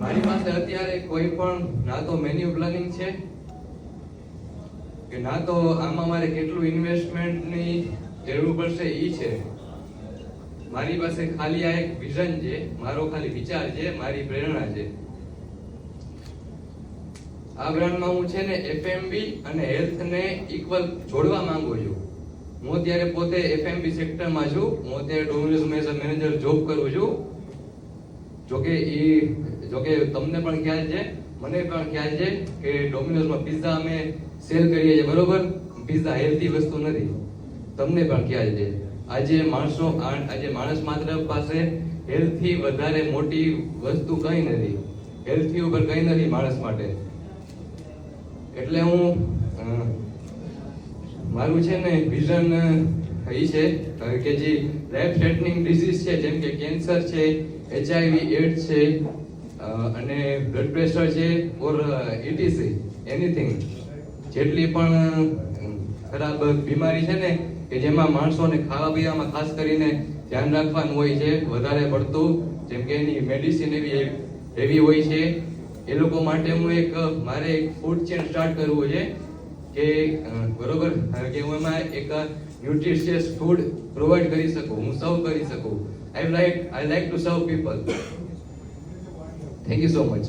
મારી પાસે અત્યારે કોઈ પણ ના તો મેન્યુ પ્લાનિંગ છે કે ના તો આમાં મારે કેટલું ઇન્વેસ્ટમેન્ટની જરૂર પડશે ઈ છે. મારી પાસે ખાલી આ એક વિઝન છે, મારો ખાલી વિચાર છે, મારી પ્રેરણા છે. આ બ્રાન્ડમાં હું છે ને એફએમબી અને હેલ્થને ઇક્વલ જોડવા માંગુ છું. હું અત્યારે પોતે એફએમબી સેક્ટરમાં છું. હું અત્યારે ડોમિનોઝમાં એઝ અ મેનેજર જોબ કરું છું. જોકે તમને પણ ખ્યાલ છે, મને પણ ખ્યાલ છે કે ડોમિનોઝમાં પિઝા અમે સેલ કરીએ છીએ, બરોબર? પિઝા હેલ્ધી વસ્તુ નથી, તમને પણ ખ્યાલ છે. આજે માણસ માત્ર પાસે હેલ્થથી વધારે મોટી વસ્તુ કંઈ નથી. હેલ્થી ઉપર કંઈ નથી માણસ માટે. એટલે હું મારું છે ને વિઝન એ છે કે જે લાઈફ થ્રેટનિંગ ડિઝીઝ છે, જેમ કે કેન્સર છે, HIV એડ્સ છે અને બ્લડ પ્રેશર છે ઓર ETC એનીથિંગ, જેટલી પણ ખરાબ બીમારી છે ને કે જેમાં માણસોને ખાવા પીવામાં ખાસ કરીને ધ્યાન રાખવાનું હોય છે વધારે પડતું, જેમ કે એની મેડિસિન એવી હોય છે, એ લોકો માટે મારે એક ફૂડ ચેન સ્ટાર્ટ કરવું છે કે બરોબર, કે હું એમાં એક ન્યુટ્રિશિયસ ફૂડ પ્રોવાઈડ કરી શકું, હું સર્વ કરી શકું. I like to serve people. Thank you so much.